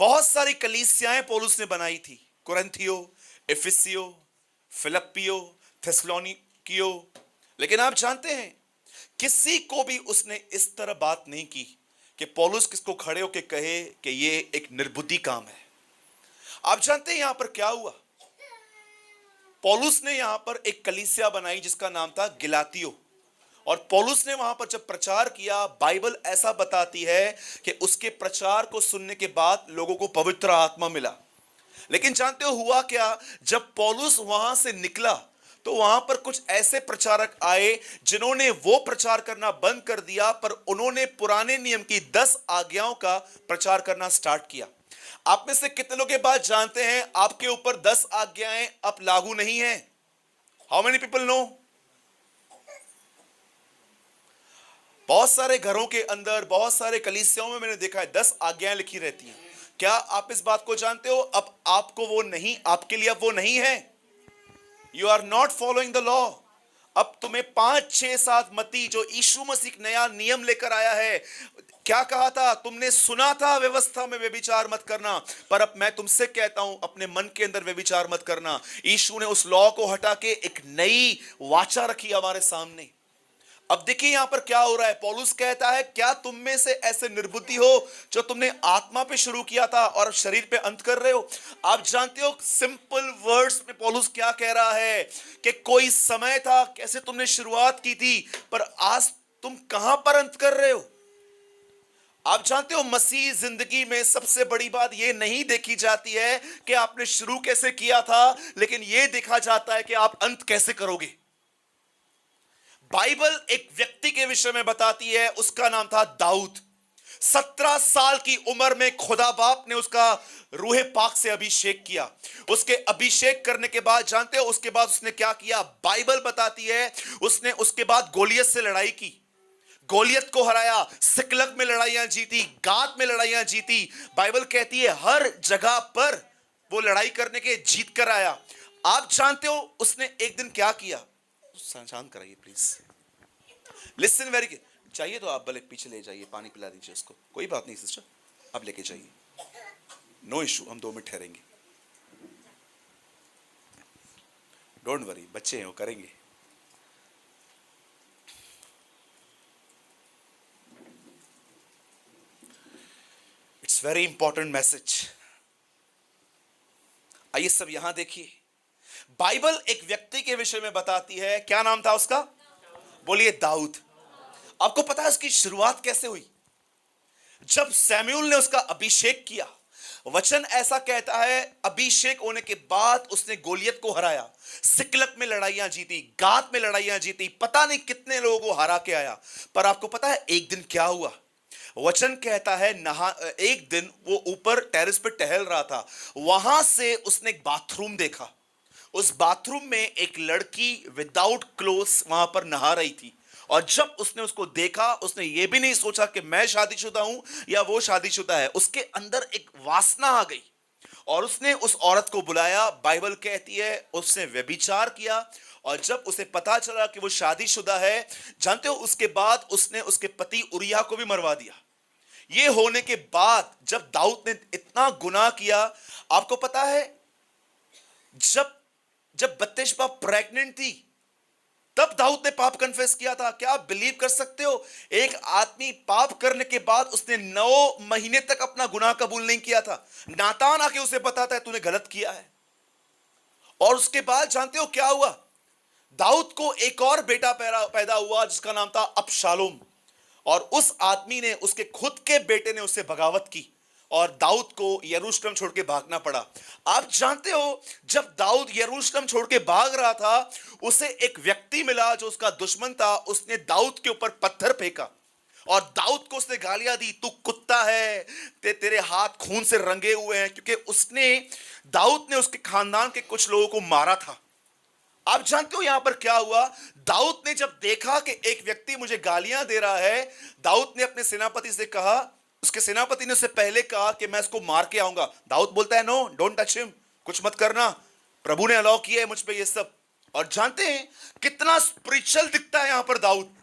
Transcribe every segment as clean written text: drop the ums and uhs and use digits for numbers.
बहुत सारी कलीसियाएं पौलुस ने बनाई थी, कुरिन्थियो, इफिसियो, फिलिप्पियो, थेसलोनिकियो। लेकिन आप जानते हैं किसी को भी उसने इस तरह बात नहीं की कि पौलुस किसको खड़े होकर कहे कि ये एक निर्बुद्धि काम है। आप जानते हैं यहां पर क्या हुआ? पौलुस ने यहां पर एक कलीसिया बनाई जिसका नाम था गिलातियो, और पौलुस ने वहां पर जब प्रचार किया, बाइबल ऐसा बताती है कि उसके प्रचार को सुनने के बाद लोगों को पवित्र आत्मा मिला। लेकिन जानते हो हुआ क्या? जब पौलुस वहां से निकला तो वहां पर कुछ ऐसे प्रचारक आए जिन्होंने वो प्रचार करना बंद कर दिया, पर उन्होंने पुराने नियम की 10 आज्ञाओं का प्रचार करना स्टार्ट किया। आप में से कितने लोग ये बात जानते हैं आपके ऊपर 10 आज्ञाएं अब लागू नहीं है? How many people know? बहुत सारे घरों के अंदर, बहुत सारे कलीसियाओं में मैंने देखा है 10 आज्ञाएं लिखी रहती हैं। क्या आप इस बात को जानते हो? अब आपको वो नहीं, आपके लिए अब वो नहीं है। You are not following the law. अब तुम्हें 5, 6, 7 मत्ती जो यीशु मसीह नया नियम लेकर आया है, क्या कहा था? तुमने सुना था व्यवस्था में व्यभिचार मत करना, पर अब मैं तुमसे कहता हूं अपने मन के अंदर व्यभिचार मत करना। यीशु ने उस लॉ को हटा के एक नई वाचा रखी हमारे सामने। अब देखिए यहां पर क्या हो रहा है। पौलुस कहता है क्या तुम में से ऐसे निर्बुद्धि हो जो तुमने आत्मा पे शुरू किया था और शरीर पे अंत कर रहे हो? आप जानते हो सिंपल वर्ड्स में पौलुस क्या कह रहा है कि कोई समय था, कैसे तुमने शुरुआत की थी, पर आज तुम कहां पर अंत कर रहे हो? आप जानते हो मसीह जिंदगी में सबसे बड़ी बात यह नहीं देखी जाती है कि आपने शुरू कैसे किया था, लेकिन यह देखा जाता है कि आप अंत कैसे करोगे। बाइबल एक व्यक्ति के विषय में बताती है, उसका नाम था दाऊद। 17 साल की उम्र में खुदा बाप ने उसका रूहे पाक से अभिषेक किया। उसके अभिषेक करने के बाद जानते हो उसके बाद उसने क्या किया? बाइबल बताती है उसने उसके बाद गोलियत से लड़ाई की, गोलियत को हराया, सिकलग में लड़ाइयां जीती, गात में लड़ाइयां जीती। बाइबल कहती है हर जगह पर वो लड़ाई करने के जीत कर आया। आप जानते हो उसने एक दिन क्या किया? शांत कराइए प्लीज, लिसन वेरी। चाहिए तो आप भले पीछे ले जाइए, पानी पिला दीजिए उसको, कोई बात नहीं सिस्टर, आप लेके जाइए, नो इशू, हम 2 मिनट ठहरेंगे, डोंट वरी, बच्चे हैं वो करेंगे। It's very important message. आइए सब यहां देखिए, बाइबल एक व्यक्ति के विषय में बताती है। क्या नाम था उसका? बोलिए दाऊद। आपको पता है उसकी शुरुआत कैसे हुई? जब सैमुएल ने उसका अभिषेक किया, वचन ऐसा कहता है अभिषेक होने के बाद उसने गोलियत को हराया, सिकलग में लड़ाइयां जीती, गात में लड़ाइयां जीती, पता नहीं कितने लोगों को हरा के आया। पर आपको पता है एक दिन क्या हुआ? वचन कहता है एक दिन वो ऊपर टेरेस पे टहल रहा था, वहां से उसने एक बाथरूम देखा। उस बाथरूम में एक लड़की विदाउट क्लोथ्स वहां पर नहा रही थी, और जब उसने उसको देखा उसने ये भी नहीं सोचा कि मैं शादीशुदा हूं या वो शादीशुदा है। उसके अंदर एक वासना आ गई और उसने उस औरत को बुलाया। बाइबल कहती है उसने व्यभिचार किया, और जब उसे पता चला कि वो शादीशुदा है, जानते हो उसके बाद उसने उसके पति उरिया को भी मरवा दिया। ये होने के बाद जब दाऊद ने इतना गुनाह किया, आपको पता है जब बत्शेबा प्रेग्नेंट थी तब दाऊद ने पाप कन्फेस किया था। क्या आप बिलीव कर सकते हो? एक आदमी पाप करने के बाद उसने 9 महीने तक अपना गुनाह कबूल नहीं किया था। नातान आके उसे बताता है तूने गलत किया है। और उसके बाद जानते हो क्या हुआ? दाऊद को एक और बेटा पैदा हुआ जिसका नाम था अबशालोम, और उस आदमी ने, उसके खुद के बेटे ने उससे बगावत की और दाऊद को यरूशलेम छोड़ के भागना पड़ा। आप जानते हो जब दाऊद यरूशलेम छोड़ के भाग रहा था, उसे एक व्यक्ति मिला जो उसका दुश्मन था। उसने दाऊद के ऊपर पत्थर फेंका और दाऊद को उसने गालियां दी, तू कुत्ता है, तेरे हाथ खून से रंगे हुए हैं, क्योंकि दाऊद ने उसके खानदान के कुछ लोगों को मारा था। आप जानते हो यहां पर क्या हुआ? दाऊद ने जब देखा कि एक व्यक्ति मुझे गालियां दे रहा है, दाऊद ने अपने सेनापति से कहा, उसके सेनापति ने उससे पहले कहा कि मैं इसको मार के आऊंगा। दाऊद बोलता है नो, डोंट टच हिम, कुछ मत करना, प्रभु ने अलाउ किया है मुझ पे ये सब। और जानते हैं कितना स्पिरिचुअल दिखता है यहां पर दाऊद।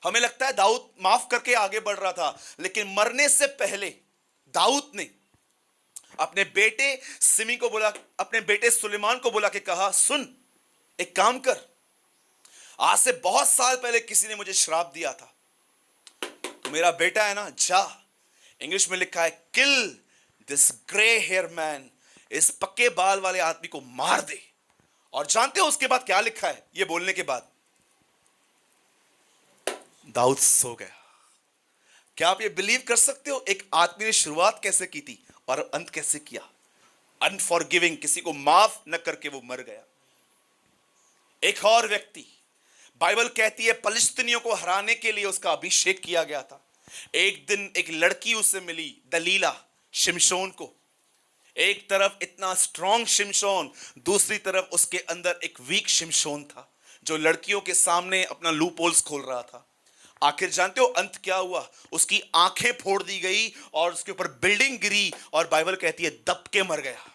हमें लगता है दाऊद माफ करके आगे बढ़ रहा था, लेकिन मरने से पहले दाऊद ने अपने बेटे सिमी को बोला, अपने बेटे सुलेमान को बुला के कहा, सुन, एक काम कर, आज से बहुत साल पहले किसी ने मुझे श्राप दिया था, तो मेरा बेटा है ना, जा, इंग्लिश में लिखा है, kill this grey hair man, इस पक्के बाल वाले आदमी को मार दे। और जानते हो उसके बाद क्या लिखा है? ये बोलने के बाद दाऊद सो गया। क्या आप ये बिलीव कर सकते हो? एक आदमी ने शुरुआत कैसे की थी और अंत कैसे किया? अनफॉरगिविंग, किसी को माफ न करके वो मर गया। एक और व्यक्ति, बाइबल कहती है फलिस्तीनियों को हराने के लिए उसका अभिषेक किया गया था। एक दिन एक लड़की उससे मिली, दलीला, शिमशोन को। एक तरफ इतना स्ट्रॉन्ग शिमशोन, दूसरी तरफ उसके अंदर एक वीक शिमशोन था जो लड़कियों के सामने अपना लूप होल्स खोल रहा था। आखिर जानते हो अंत क्या हुआ? उसकी आंखें फोड़ दी गई और उसके ऊपर बिल्डिंग गिरी और बाइबल कहती है दब के मर गया।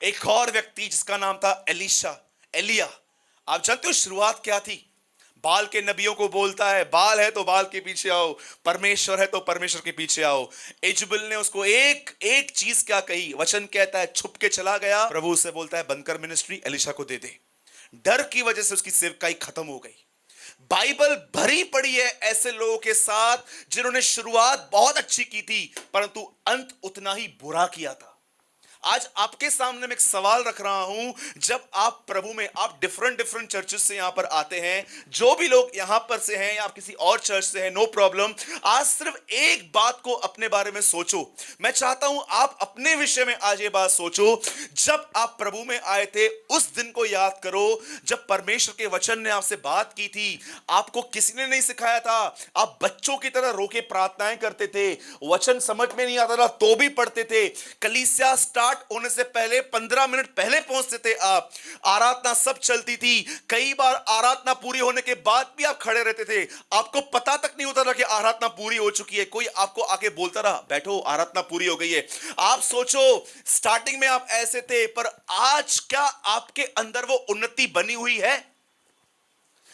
एक और व्यक्ति जिसका नाम था एलिया, आप जानते हो शुरुआत क्या थी? बाल के नबियों को बोलता है, बाल है तो बाल के पीछे आओ, परमेश्वर है तो परमेश्वर के पीछे आओ। इजबेल ने उसको एक चीज क्या कही? वचन कहता है छुप के चला गया। प्रभु उसे बोलता है बंद कर मिनिस्ट्री, एलिशा को दे दे। डर की वजह से उसकी सेवकाई खत्म हो गई। बाइबल भरी पड़ी है ऐसे लोगों के साथ जिन्होंने शुरुआत बहुत अच्छी की थी परंतु अंत उतना ही बुरा किया था। आज आपके सामने मैं एक सवाल रख रहा हूं, जब आप प्रभु में, आप डिफरेंट चर्चेस से यहां पर आते हैं, जो भी लोग यहां पर से हैं या आप किसी और चर्च से हैं, नो प्रॉब्लम। आज सिर्फ एक बात को अपने बारे में सोचो। मैं चाहता हूं आप अपने विषय में आज ये बात सोचो, जब आप प्रभु में आए थे उस दिन को याद करो जब परमेश्वर के वचन ने आपसे बात की थी। आपको किसी ने नहीं सिखाया था, आप बच्चों की तरह रोके प्रार्थनाएं करते थे, वचन समझ में नहीं आता था तो भी पढ़ते थे। कलीसिया स्टार्ट होने से पहले 15 मिनट पहले पहुंचते थे आप। आराधना सब चलती थी। कई बार आराधना पूरी होने के बाद भी आप खड़े रहते थे, आपको पता तक नहीं होता था कि आराधना पूरी हो चुकी है। कोई आपको आके बोलता रहा बैठो आराधना पूरी हो गई है। आप सोचो स्टार्टिंग में आप ऐसे थे, पर आज क्या आपके अंदर वो उन्नति बनी हुई है?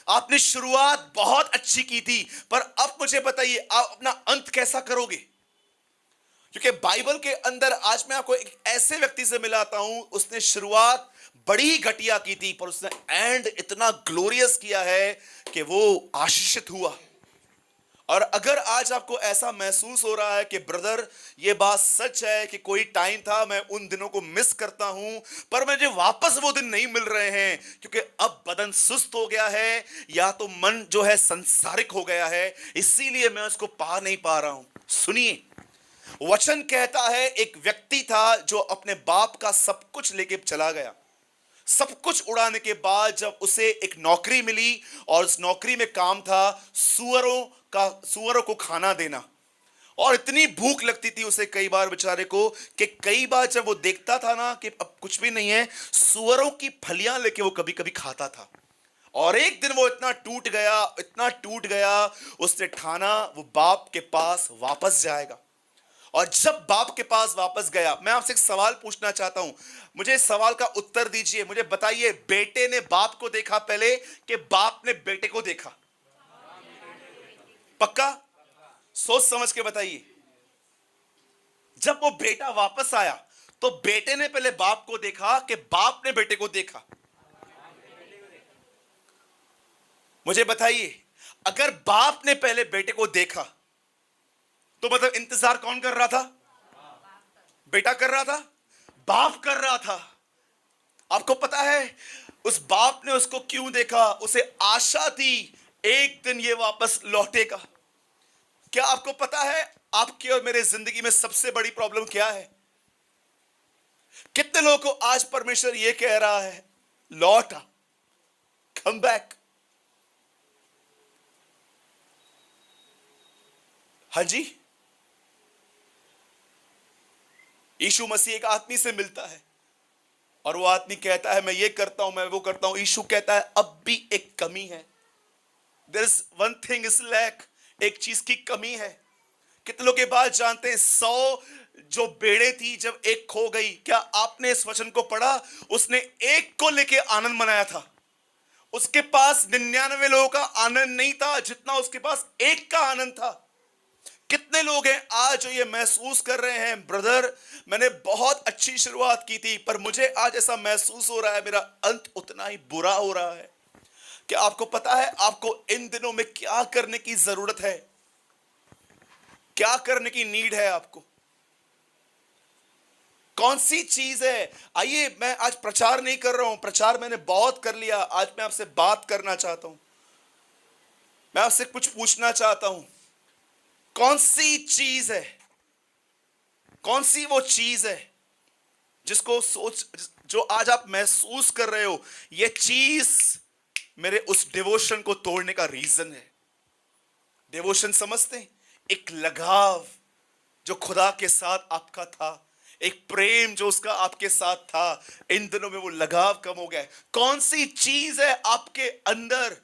आपने शुरुआत बहुत अच्छी की थी, पर अब मुझे बताइए आप अपना अंत कैसा करोगे? क्योंकि बाइबल के अंदर आज मैं आपको एक ऐसे व्यक्ति से मिलाता हूं, उसने शुरुआत बड़ी घटिया की थी पर उसने एंड इतना ग्लोरियस किया है कि वो आशीषित हुआ। और अगर आज आपको ऐसा महसूस हो रहा है कि ब्रदर ये बात सच है कि कोई टाइम था मैं उन दिनों को मिस करता हूं पर मुझे वापस वो दिन नहीं मिल रहे हैं क्योंकि अब बदन सुस्त हो गया है या तो मन जो है संसारिक हो गया है, इसीलिए मैं उसको पा नहीं पा रहा हूं। सुनिए, वचन कहता है एक व्यक्ति था जो अपने बाप का सब कुछ लेके चला गया। सब कुछ उड़ाने के बाद जब उसे एक नौकरी मिली और उस नौकरी में काम था सुअरों को खाना देना। और इतनी भूख लगती थी उसे कई बार बेचारे को कि कई बार जब वो देखता था ना कि अब कुछ भी नहीं है, सुअरों की फलियां लेके वो कभी कभी खाता था। और एक दिन वो इतना टूट गया, उसने ठाना वो बाप के पास वापस जाएगा। और जब बाप के पास वापस गया, मैं आपसे एक सवाल पूछना चाहता हूं, मुझे इस सवाल का उत्तर दीजिए। मुझे बताइए, बेटे ने बाप को देखा पहले कि बाप ने बेटे को देखा? पक्का? सोच समझ के बताइए। जब वो बेटा वापस आया तो बेटे ने पहले बाप को देखा कि बाप ने बेटे को देखा? मुझे बताइए, अगर बाप ने पहले बेटे को देखा तो मतलब इंतजार कौन कर रहा था? बेटा कर रहा था? बाप कर रहा था। आपको पता है उस बाप ने उसको क्यों देखा? उसे आशा थी एक दिन ये वापस लौटेगा। क्या आपको पता है आपकी और मेरे जिंदगी में सबसे बड़ी प्रॉब्लम क्या है? कितने लोगों को आज परमेश्वर ये कह रहा है, लौट आ, कम बैक। हाँ जी, यीशु मसीह एक आदमी से मिलता है और वो आदमी कहता है मैं ये करता हूं, मैं वो करता हूं। यीशु कहता है अब भी एक कमी है, there is one thing is lack, एक चीज की कमी है। कितने लोग ये बात जानते हैं? 100 जो बेड़े थी जब एक खो गई, क्या आपने इस वचन को पढ़ा? उसने एक को लेके आनंद मनाया था। उसके पास 99 लोगों का आनंद नहीं था जितना उसके पास एक का आनंद था। कितने लोग हैं आज जो ये महसूस कर रहे हैं, ब्रदर मैंने बहुत अच्छी शुरुआत की थी पर मुझे आज ऐसा महसूस हो रहा है मेरा अंत उतना ही बुरा हो रहा है। क्या आपको पता है आपको इन दिनों में क्या करने की जरूरत है? क्या करने की नीड है आपको? कौन सी चीज है? आइए, मैं आज प्रचार नहीं कर रहा हूं, प्रचार मैंने बहुत कर लिया। आज मैं आपसे बात करना चाहता हूं, मैं आपसे कुछ पूछना चाहता हूं। कौन सी चीज है, कौन सी वो चीज है जिसको जो आज आप महसूस कर रहे हो, ये चीज मेरे उस डिवोशन को तोड़ने का रीजन है? डिवोशन समझते हैं? एक लगाव जो खुदा के साथ आपका था, एक प्रेम जो उसका आपके साथ था, इन दिनों में वो लगाव कम हो गया है। कौन सी चीज है आपके अंदर?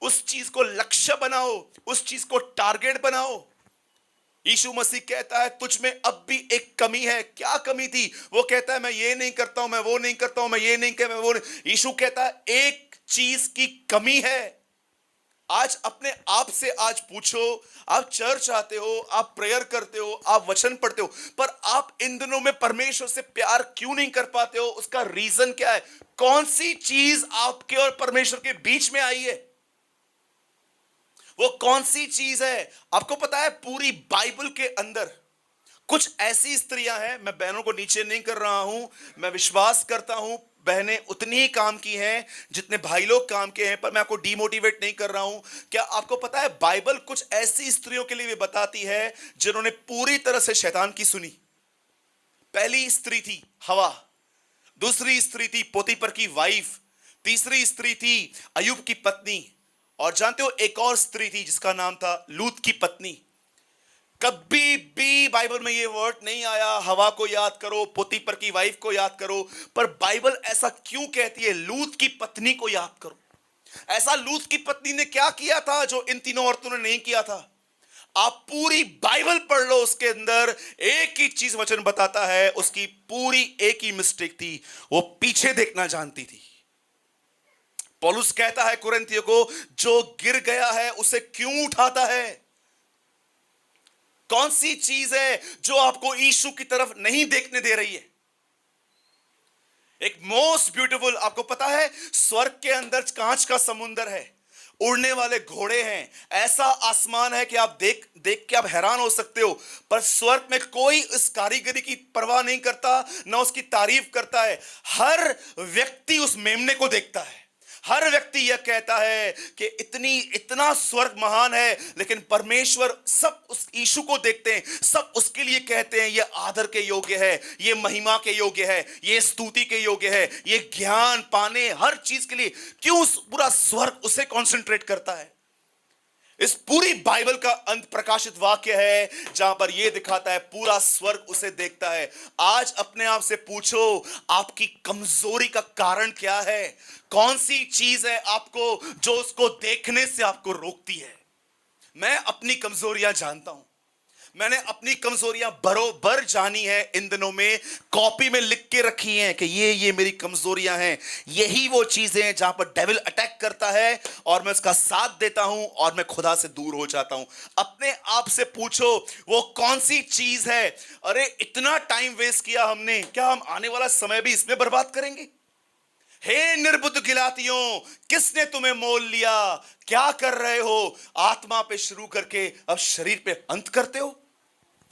उस चीज को लक्ष्य बनाओ, उस चीज को टारगेट बनाओ। यीशु मसीह कहता है तुझ में अब भी एक कमी है। क्या कमी थी? वो कहता है मैं ये नहीं करता हूं, मैं वो नहीं करता हूं, मैं ये नहीं कर, मैं वो नहीं। यीशु कहता है एक चीज की कमी है। आज अपने आप से आज पूछो, आप चर्च आते हो, आप प्रेयर करते हो, आप वचन पढ़ते हो, पर आप इन दिनों में परमेश्वर से प्यार क्यों नहीं कर पाते हो? उसका रीजन क्या है? कौन सी चीज आपके और परमेश्वर के बीच में आई है? वो कौन सी चीज है? आपको पता है पूरी बाइबल के अंदर कुछ ऐसी स्त्रियां हैं, मैं बहनों को नीचे नहीं कर रहा हूं, मैं विश्वास करता हूं बहनें उतनी ही काम की हैं जितने भाई लोग काम के हैं, पर मैं आपको डिमोटिवेट नहीं कर रहा हूं। क्या आपको पता है बाइबल कुछ ऐसी स्त्रियों के लिए भी बताती है जिन्होंने पूरी तरह से शैतान की सुनी? पहली स्त्री थी हवा, दूसरी स्त्री थी पोतीपर की वाइफ, तीसरी स्त्री थी अय्यूब की पत्नी, और जानते हो एक और स्त्री थी जिसका नाम था लूत की पत्नी। कभी भी बाइबल में ये वर्ड नहीं आया हवा को याद करो, पोतीपर की वाइफ को याद करो, पर बाइबल ऐसा क्यों कहती है लूत की पत्नी को याद करो? ऐसा लूत की पत्नी ने क्या किया था जो इन तीनों औरतों ने नहीं किया था? आप पूरी बाइबल पढ़ लो, उसके अंदर एक ही चीज वचन बताता है, उसकी पूरी एक ही मिस्टेक थी, वो पीछे देखना जानती थी। पौलुस कहता है कुरिन्थियों को, जो गिर गया है उसे क्यों उठाता है? कौन सी चीज है जो आपको यीशु की तरफ नहीं देखने दे रही है? एक मोस्ट ब्यूटीफुल, आपको पता है स्वर्ग के अंदर कांच का समुंदर है, उड़ने वाले घोड़े हैं, ऐसा आसमान है कि आप देख देख के आप हैरान हो सकते हो, पर स्वर्ग में कोई इस कारीगरी की परवाह नहीं करता, ना उसकी तारीफ करता है। हर व्यक्ति उस मेमने को देखता है, हर व्यक्ति यह कहता है कि इतना स्वर्ग महान है, लेकिन परमेश्वर सब उस यीशु को देखते हैं, सब उसके लिए कहते हैं यह आदर के योग्य है, यह महिमा के योग्य है, यह स्तुति के योग्य है, यह ज्ञान पाने हर चीज के लिए। क्यों पूरा स्वर्ग उसे कंसंट्रेट करता है? इस पूरी बाइबल का अंत प्रकाशित वाक्य है जहां पर यह दिखाता है पूरा स्वर्ग उसे देखता है। आज अपने आप से पूछो आपकी कमजोरी का कारण क्या है? कौन सी चीज है आपको जो उसको देखने से आपको रोकती है? मैं अपनी कमजोरियां जानता हूं, मैंने अपनी कमजोरियां बरोबर जानी है, इन दिनों में कॉपी में लिख के रखी हैं कि ये मेरी कमजोरियां हैं। यही वो चीजें हैं जहां पर डेविल अटैक करता है और मैं उसका साथ देता हूं और मैं खुदा से दूर हो जाता हूं। अपने आप से पूछो वो कौन सी चीज है? अरे इतना टाइम वेस्ट किया हमने, क्या हम आने वाला समय भी इसमें बर्बाद करेंगे? हे निर्बुद्ध गिलातियों, किसने तुम्हें मोल लिया? क्या कर रहे हो? आत्मा पे शुरू करके अब शरीर पे अंत करते हो।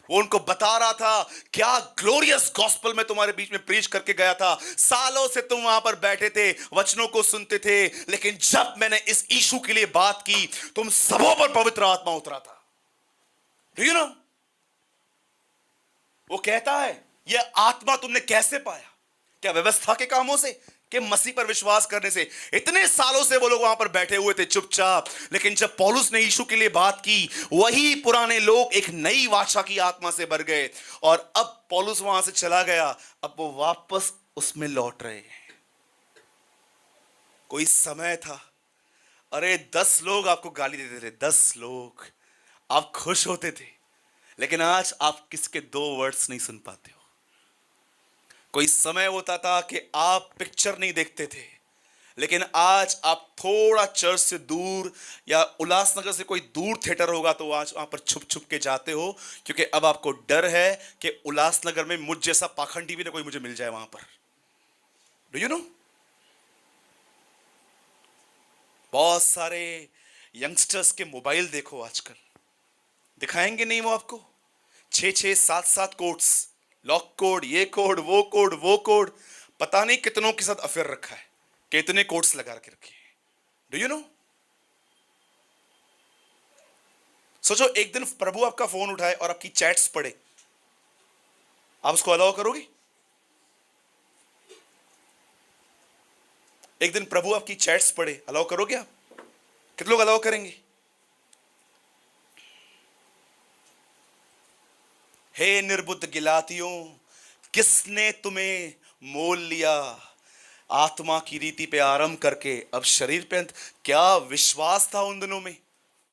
वो उनको बता रहा था क्या ग्लोरियस गॉस्पेल में तुम्हारे बीच में प्रीच करके गया था, सालों से तुम वहां पर बैठे थे, वचनों को सुनते थे, लेकिन जब मैंने इस यीशु के लिए बात की तुम सबों पर पवित्र आत्मा उतरा था। यू नो, वो कहता है यह आत्मा तुमने कैसे पाया? क्या व्यवस्था के कामों से कि मसीह पर विश्वास करने से? इतने सालों से वो लोग वहां पर बैठे हुए थे चुपचाप, लेकिन जब पौलुस ने यीशु के लिए बात की, वही पुराने लोग एक नई वाचा की आत्मा से भर गए, और अब पौलुस वहां से चला गया, अब वो वापस उसमें लौट रहे हैं। कोई समय था, अरे 10 लोग आपको गाली देते थे, 10 लोग, आप खुश होते थे, लेकिन आज आप किसके 2 वर्ड्स नहीं सुन पाते हो। कोई समय होता था कि आप पिक्चर नहीं देखते थे, लेकिन आज आप थोड़ा चर्च से दूर या उल्लासनगर से कोई दूर थिएटर होगा तो आज वहां पर छुप छुप के जाते हो, क्योंकि अब आपको डर है कि उल्लासनगर में मुझ जैसा पाखंडी भी ना कोई मुझे मिल जाए वहां पर। डू यू नो, बहुत सारे यंगस्टर्स के मोबाइल देखो आजकल, दिखाएंगे नहीं वो आपको 6-6 7-7 कोड्स, लॉक कोड, ये कोड, वो कोड, वो कोड, पता नहीं कितनों के साथ अफेयर रखा है, कितने कोड्स लगा के रखे हैं। डू यू नो, सोचो एक दिन प्रभु आपका फोन उठाए और आपकी चैट्स पढ़े, आप उसको अलाउ करोगे? एक दिन प्रभु आपकी चैट्स पढ़े, अलाउ करोगे आप? कितने लोग अलाउ करेंगे? हे निर्बुद्ध गिलातियों, किसने तुम्हें मोल लिया आत्मा की रीति पे आरंभ करके अब शरीर पे अंत? क्या विश्वास था उन दिनों में,